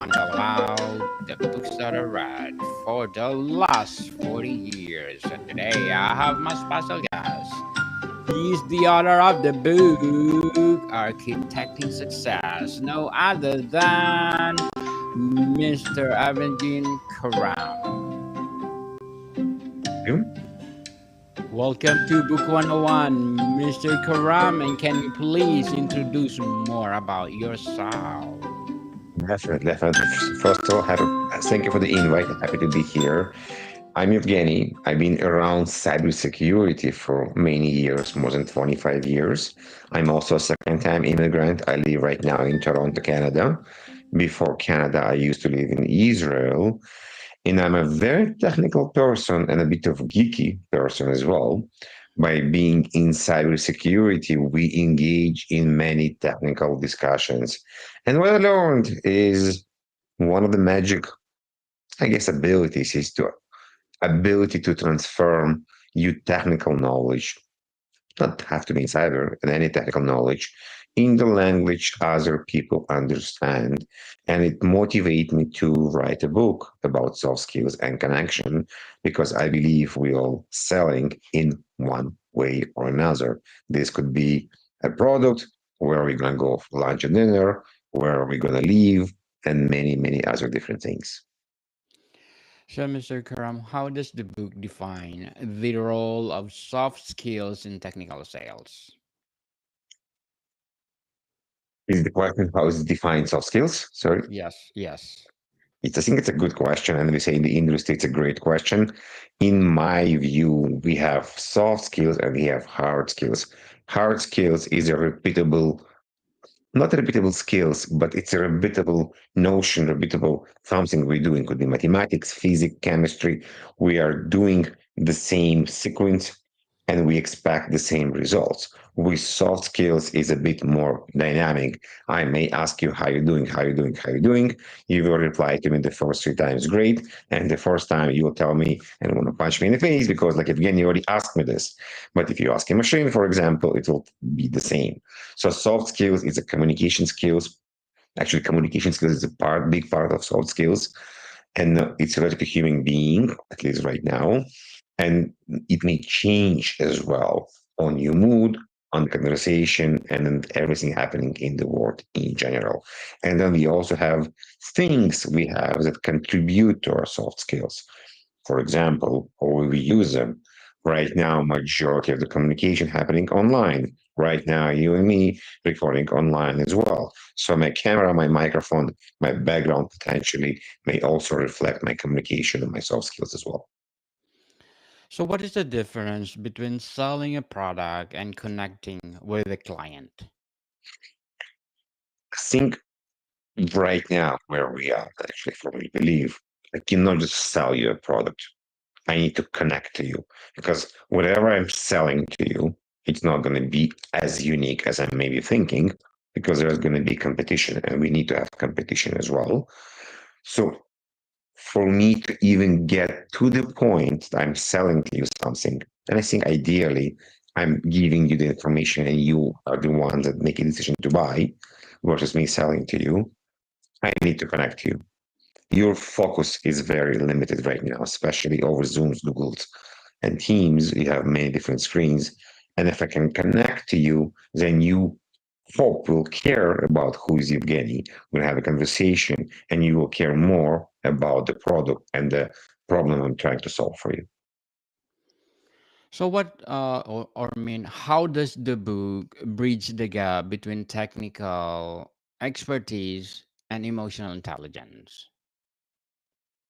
About the books that I read for the last 40 years. And today I have my special guest. He's the author of the book Architecting Success, no other than Mr. Evgeniy Kharam. You? Welcome to Book 101, Mr. Kharam, and can you please introduce more about yourself? Definitely, definitely. First of all, thank you for the invite. Happy to be here. I'm Evgeny. I've been around cybersecurity for many years, more than 25 years. I'm also a second-time immigrant. I live right now in Toronto, Canada. Before Canada, I used to live in Israel. And I'm a very technical person and a bit of geeky person as well. By being in cybersecurity, we engage in many technical discussions. And what I learned is one of the magic, I guess, abilities is to ability to transform your technical knowledge, not have to be in cyber, and any technical knowledge in the language other people understand. And it motivated me to write a book about soft skills and connection because I believe we are selling in one way or another. This could be a product, where we're going to go for lunch and dinner, where we're going to live, and many, many other different things. So, Mr. Karam, how does the book define the role of soft skills in technical sales? Is the question how is it defined soft skills? Sorry. Yes, yes. I think it's a good question, and we say in the industry it's a great question. In my view, we have soft skills and we have hard skills. Hard skills is a repeatable, not repeatable skills, but it's a repeatable notion, repeatable something we're doing. Could be mathematics, physics, chemistry. We are doing the same sequence and we expect the same results. With soft skills is a bit more dynamic. I may ask you how you doing, how you doing, how you doing. You will reply to me the first three times, great. And the first time you will tell me and want to punch me in the face because, like, again, you already asked me this. But if you ask a machine, for example, it will be the same. So soft skills is a communication skills. Actually, communication skills is a big part of soft skills, and it's related to human being, at least right now. And it may change as well on your mood, on the conversation, and everything happening in the world in general. And then we also have things we have that contribute to our soft skills. For example, or we use them. Right now, majority of the communication happening online. Right now, you and me recording online as well. So my camera, my microphone, my background potentially may also reflect my communication and my soft skills as well. So, what is the difference between selling a product and connecting with a client? I think right now where we are, actually, for me, believe I cannot just sell you a product. I need to connect to you because whatever I'm selling to you, it's not going to be as unique as I may be thinking because there's going to be competition and we need to have competition as well. So for me to even get to the point that I'm selling to you something, and I think ideally I'm giving you the information and you are the ones that make a decision to buy versus me selling to you, I need to connect you. Your focus is very limited right now, especially over Zooms, Googles, and Teams. You have many different screens. And if I can connect to you, then you hope will care about who is Evgeny. We'll have a conversation and you will care more about the product and the problem I'm trying to solve for you. So, or I mean, how does the book bridge the gap between technical expertise and emotional intelligence?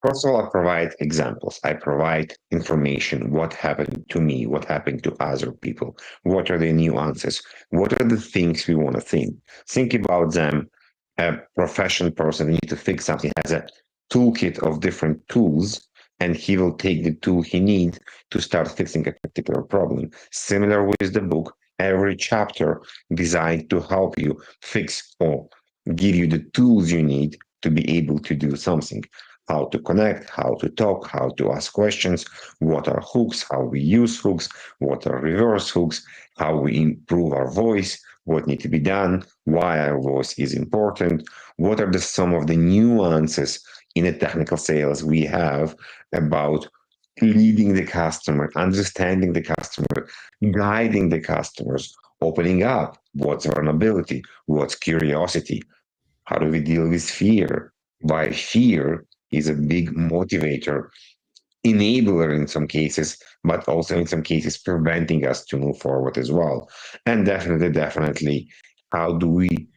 First of all, I provide examples. I provide information. What happened to me? What happened to other people? What are the nuances? What are the things we want to think? Think about them. A professional person need to fix something has a toolkit of different tools, and he will take the tool he needs to start fixing a particular problem. Similar with the book, every chapter designed to help you fix or give you the tools you need to be able to do something, how to connect, how to talk, how to ask questions, what are hooks, how we use hooks, what are reverse hooks, how we improve our voice, what need to be done, why our voice is important, what are some of the nuances in a technical sales we have about leading the customer, understanding the customer, guiding the customers, opening up what's vulnerability, what's curiosity, how do we deal with fear? Why fear is a big motivator, enabler in some cases, but also in some cases preventing us to move forward as well. And definitely, how do we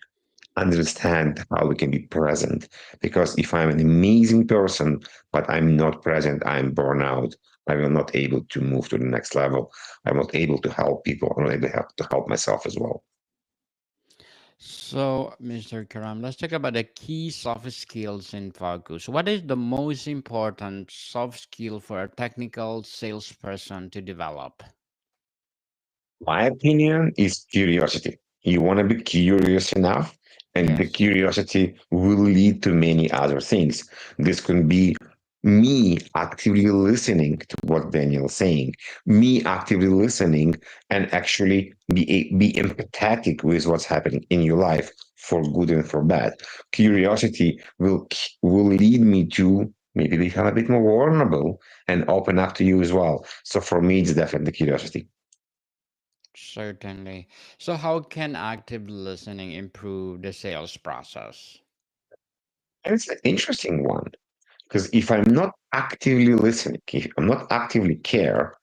understand how we can be present? Because if I'm an amazing person, but I'm not present, I'm burnout. I will not able to move to the next level. I'm not able to help people. I'm not able to help myself as well. So, Mr. Karam, let's talk about the key soft skills in focus. What is the most important soft skill for a technical salesperson to develop? My opinion is curiosity. You want to be curious enough, and the Yes. curiosity will lead to many other things. This could be me actively listening to what Daniel's saying, me actively listening and actually be empathetic with what's happening in your life for good and for bad. Curiosity will lead me to maybe become a bit more vulnerable and open up to you as well. So for me, it's definitely curiosity. Certainly. So, how can active listening improve the sales process? And it's an interesting one because if I'm not actively listening, if I'm not actively care,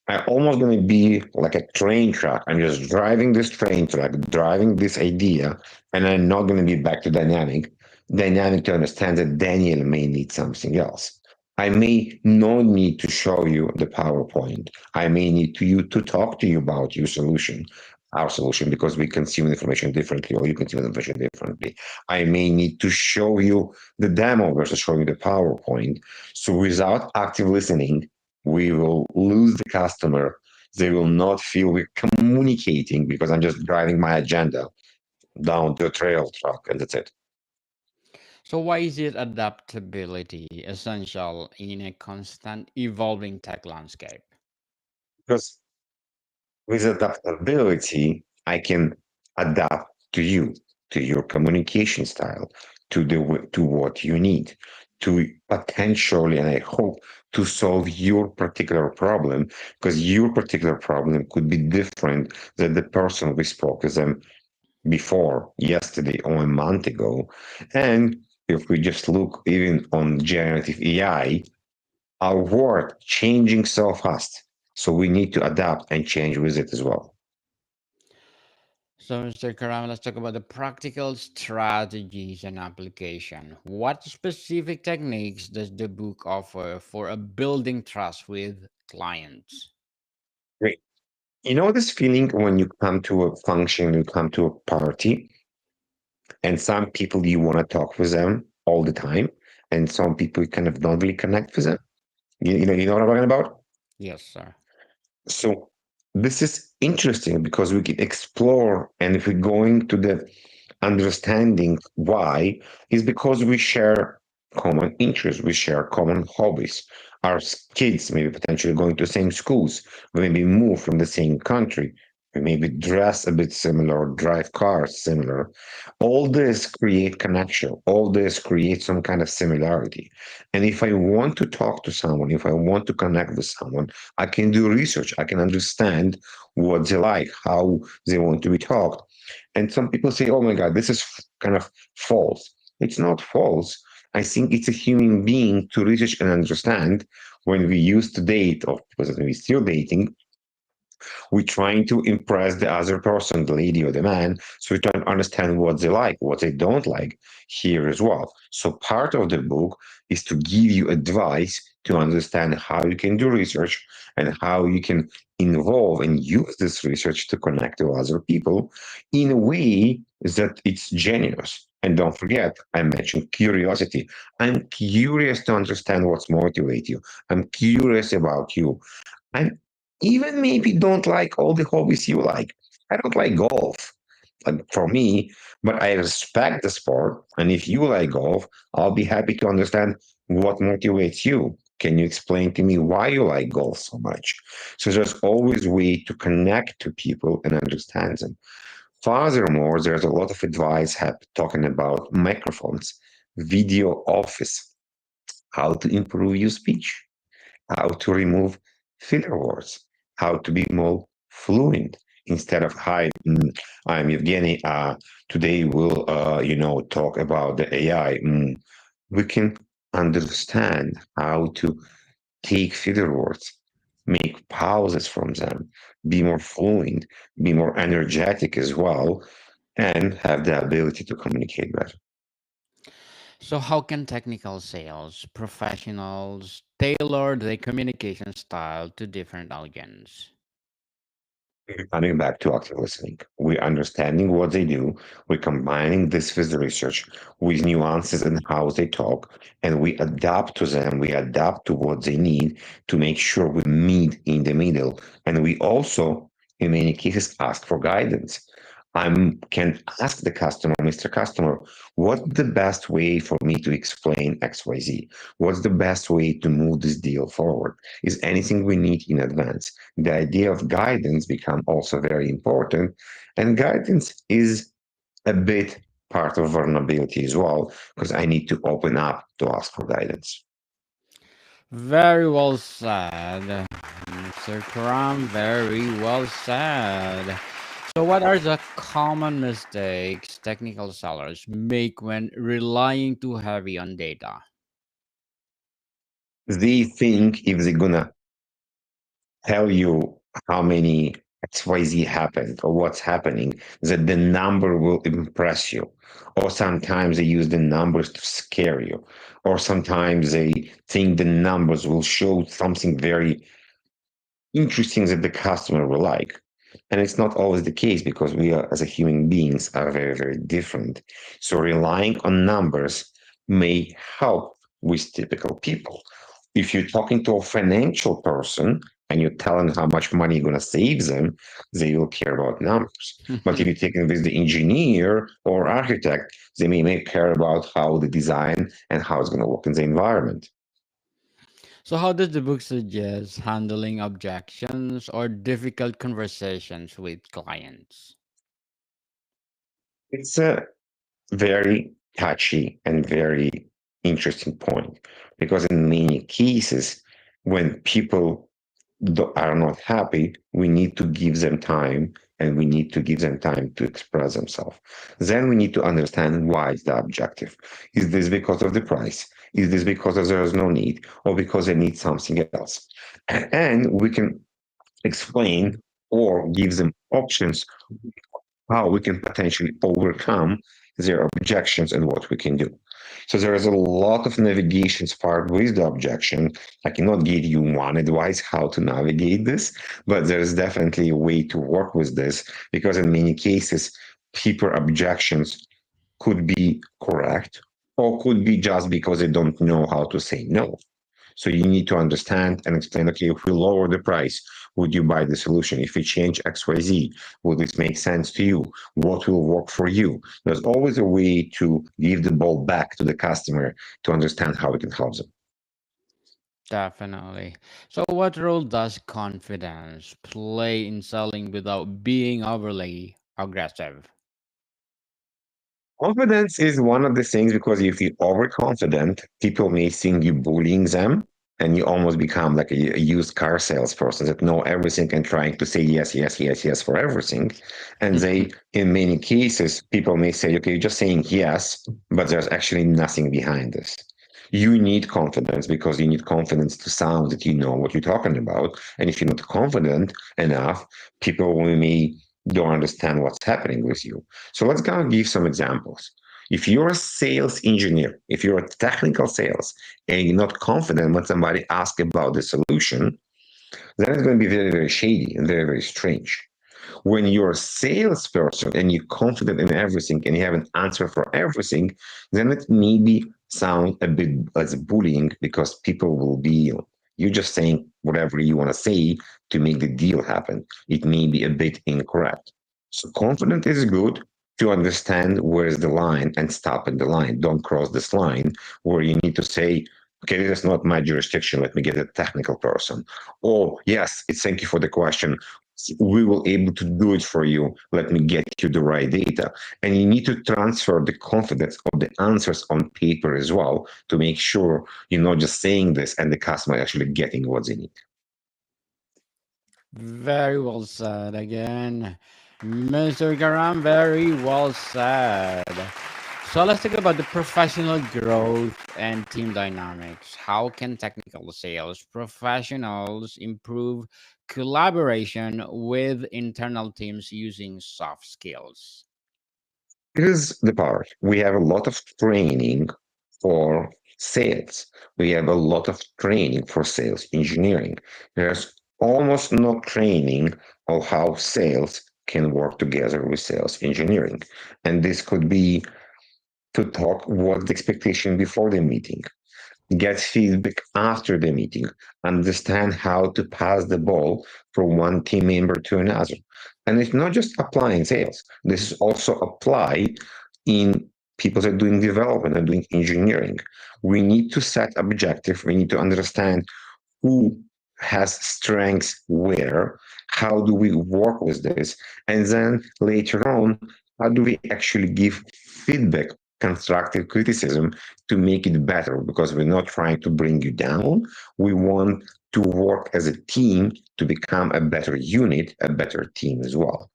I'm almost going to be like a train track. I'm just driving this train track, driving this idea, and I'm not going to be back to dynamic. Dynamic to understand that Daniel may need something else. I may not need to show you the PowerPoint. I may need to you to talk to you about your solution, our solution, because we consume information differently, or you consume information differently. I may need to show you the demo versus showing you the PowerPoint. So without active listening, we will lose the customer. They will not feel we're communicating because I'm just driving my agenda down the trail truck and that's it. So, why is it adaptability essential in a constant evolving tech landscape? Because with adaptability, I can adapt to you, to your communication style, to what you need, to potentially, and I hope to solve your particular problem, because your particular problem could be different than the person we spoke to them before, yesterday, or a month ago. And if we just look even on generative AI, our world changing so fast. So we need to adapt and change with it as well. So, Mr. Karam, let's talk about the practical strategies and application. What specific techniques does the book offer for a building trust with clients? Great. You know this feeling when you come to a function, you come to a party, and some people you want to talk with them all the time, and some people you kind of don't really connect with them. You know what I'm talking about? Yes, sir. So this is interesting because we can explore, and if we're going to the understanding why, is because we share common interests, we share common hobbies. Our kids maybe potentially going to the same schools, we maybe move from the same country, we maybe dress a bit similar, drive cars similar. All this create connection. All this creates some kind of similarity. And if I want to talk to someone, if I want to connect with someone, I can do research. I can understand what they like, how they want to be talked. And some people say, oh my God, this is kind of false. It's not false. I think it's a human being to research and understand when we used to date, or because we're still dating, we're trying to impress the other person, the lady or the man, so we try to understand what they like, what they don't like here as well. So part of the book is to give you advice to understand how you can do research and how you can involve and use this research to connect to other people in a way that it's genuine. And don't forget, I mentioned curiosity. I'm curious to understand what's motivate you. I'm curious about you. I even maybe don't like all the hobbies you like. I don't like golf for me, but I respect the sport. And if you like golf, I'll be happy to understand what motivates you. Can you explain to me why you like golf so much? So there's always a way to connect to people and understand them. Furthermore, there's a lot of advice talking about microphones, video office, how to improve your speech, how to remove filler words, how to be more fluent instead of "Hi, I'm Evgeny. Today we'll talk about the AI." We can understand how to take filler words, make pauses from them, be more fluent, be more energetic as well, and have the ability to communicate better. So, how can technical sales professionals tailor their communication style to different audience? Coming back to active listening, we're understanding what they do, we're combining this with the research, with nuances in how they talk, and we adapt to them, we adapt to what they need to make sure we meet in the middle. And we also, in many cases, ask for guidance. I can ask the customer, Mr. Customer, what's the best way for me to explain XYZ? What's the best way to move this deal forward? Is anything we need in advance? The idea of guidance become also very important, and guidance is a bit part of vulnerability as well, because I need to open up to ask for guidance. Very well said, Mr. Karam. Very well said. So, what are the common mistakes technical sellers make when relying too heavy on data? They think if they're gonna tell you how many XYZ happened or what's happening, that the number will impress you. Or sometimes they use the numbers to scare you. Or sometimes they think the numbers will show something very interesting that the customer will like. And it's not always the case because we are, as a human beings, are very, very different. So relying on numbers may help with typical people. If you're talking to a financial person and you're telling how much money you're going to save them, they will care about numbers. But if you're taking with the engineer or architect, they may care about how the design and how it's going to work in the environment. So, how does the book suggest handling objections or difficult conversations with clients? It's a very touchy and very interesting point because in many cases when people are not happy, we need to give them time, and we need to give them time to express themselves. Then we need to understand why is the objective. Is this because of the price? Is this because there is no need, or because they need something else? And we can explain or give them options how we can potentially overcome their objections and what we can do. So there is a lot of navigations part with the objection. I cannot give you one advice how to navigate this, but there is definitely a way to work with this because in many cases, people objections could be correct or could be just because they don't know how to say no. So you need to understand and explain, okay, if we lower the price, would you buy the solution? If we change XYZ, will this make sense to you? What will work for you? There's always a way to give the ball back to the customer to understand how we can help them. Definitely. So, what role does confidence play in selling without being overly aggressive? Confidence is one of the things because if you're overconfident, people may think you're bullying them and you almost become like a used car salesperson that know everything and trying to say yes, yes, yes, yes for everything. And they, in many cases, people may say, okay, you're just saying yes, but there's actually nothing behind this. You need confidence because you need confidence to sound that you know what you're talking about. And if you're not confident enough, people may don't understand what's happening with you. So let's go and give some examples. If you're a sales engineer, if you're a technical sales, and you're not confident when somebody asks about the solution, then it's going to be very, very shady and very, very strange. When you're a salesperson and you're confident in everything and you have an answer for everything, then it maybe sound a bit as bullying because people will be you're just saying whatever you want to say to make the deal happen. It may be a bit incorrect. So confident is good to understand where's the line and stop at the line. Don't cross this line where you need to say, okay, this is not my jurisdiction. Let me get a technical person. Or yes, it's thank you for the question. We will able to do it for you. Let me get you the right data. And you need to transfer the confidence of the answers on paper as well to make sure you're not just saying this and the customer actually getting what they need. Very well said again, Mr. Karam. Very well said. So let's talk about the professional growth and team dynamics. How can technical sales professionals improve collaboration with internal teams using soft skills? Here's the part. We have a lot of training for sales. We have a lot of training for sales engineering. There's almost no training of how sales can work together with sales engineering. And this could be to talk what's the expectation before the meeting, get feedback after the meeting, understand how to pass the ball from one team member to another. And it's not just applying sales. This is also apply in people that are doing development and doing engineering. We need to set objective. We need to understand who has strengths where, how do we work with this, and then later on, how do we actually give feedback, constructive criticism to make it better? Because we're not trying to bring you down. We want to work as a team to become a better unit, a better team as well.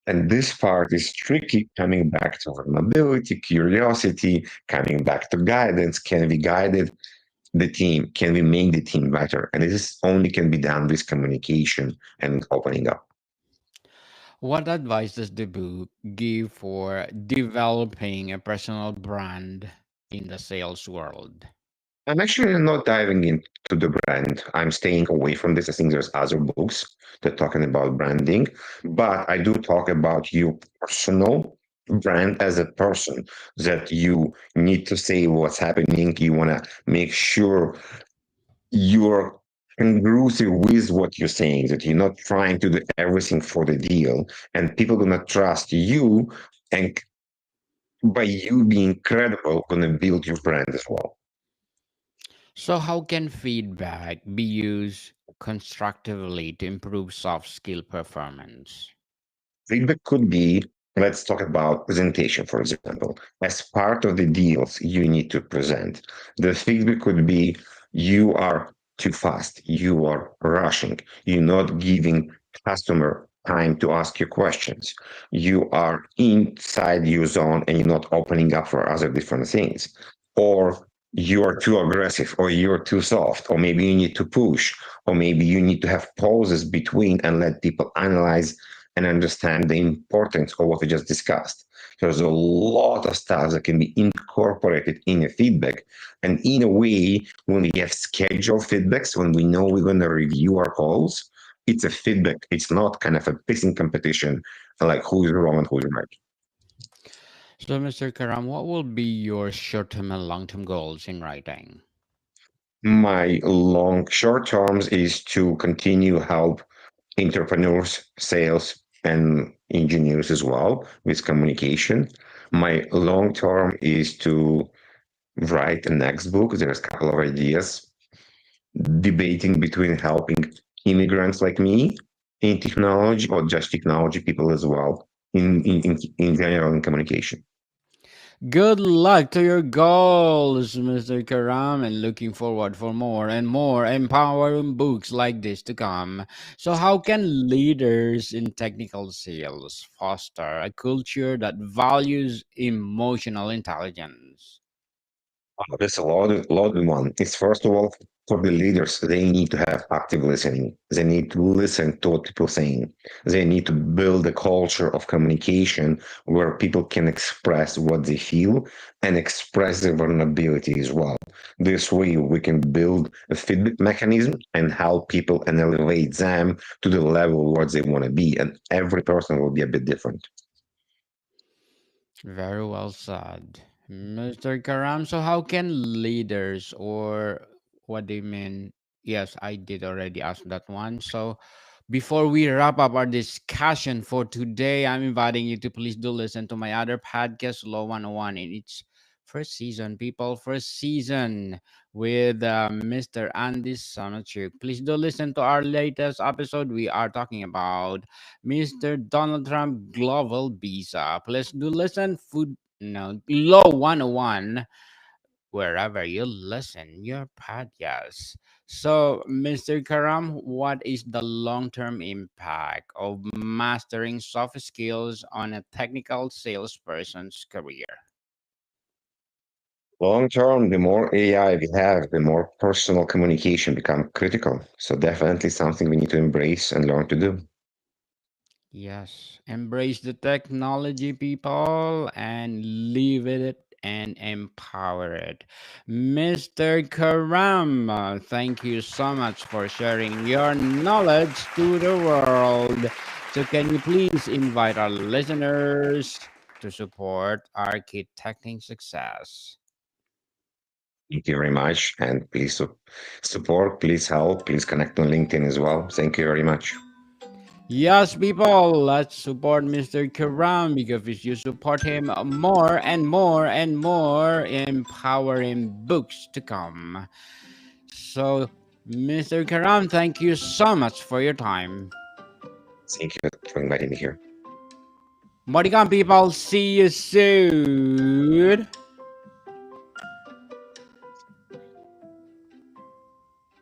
And this part is tricky, coming back to vulnerability, curiosity, coming back to guidance. Can we guide the team? Can we make the team better? And this only can be done with communication and opening up. What advice does the book give for developing a personal brand in the sales world? I'm actually not diving into the brand. I'm staying away from this. I think there's other books that talking about branding, but I do talk about your personal brand as a person, that you need to say what's happening. You want to make sure you're congruent with what you're saying, that you're not trying to do everything for the deal, and people gonna trust you, and by you being credible, gonna build your brand as well. So, how can feedback be used constructively to improve soft skill performance? Feedback could be, let's talk about presentation, for example. As part of the deals you need to present, the feedback could be you are too fast, you are rushing, you're not giving customer time to ask you questions, you are inside your zone and you're not opening up for other different things. Or you are too aggressive, or you're too soft, or maybe you need to push, or maybe you need to have pauses between and let people analyze and understand the importance of what we just discussed. There's a lot of stuff that can be incorporated in a feedback. And in a way, when we have scheduled feedbacks, when we know we're going to review our calls, it's a feedback. It's not kind of a pissing competition, like who's wrong and who's right. So, Mr. Karam, what will be your short term and long term goals in writing? My long short terms is to continue help entrepreneurs, sales, and engineers as well with communication. My long term is to write the next book. There's a couple of ideas debating between helping immigrants like me in technology, or just technology people as well in general in communication. Good luck to your goals, Mr. Karam, and looking forward for more and more empowering books like this to come. So, how can leaders in technical sales foster a culture that values emotional intelligence? There's a lot of one. It's first of all for the leaders. They need to have active listening. They need to listen to what people are saying. They need to build a culture of communication where people can express what they feel and express their vulnerability as well. This way, we can build a feedback mechanism and help people and elevate them to the level where they want to be. And every person will be a bit different. Very well said, Mr. Karam. So, how can leaders, or what do you mean? Yes, I did already ask that one. So, before we wrap up our discussion for today, I'm inviting you to please do listen to my other podcast, Law 101, in its First season, people, first season with Mr. Andy Samachuk. Please do listen to our latest episode. We are talking about Mr. Donald Trump global visa. Please do listen. Food, no, Law 101 wherever you listen your podcast. So, Mr. Karam, what is the long-term impact of mastering soft skills on a technical salesperson's career? Long term, the more AI we have, the more personal communication become critical. So definitely something we need to embrace and learn to do. Yes, embrace the technology, people, and live it and empower it. Mr. Karam, thank you so much for sharing your knowledge to the world. So, can you please invite our listeners to support architecting success? Thank you very much. And please support, please help, please connect on LinkedIn as well. Thank you very much. Yes, people, let's support Mr. Karam because if you support him more and more and more, empowering books to come. So, Mr. Karam, thank you so much for your time. Thank you for inviting me here. Modicon people, see you soon.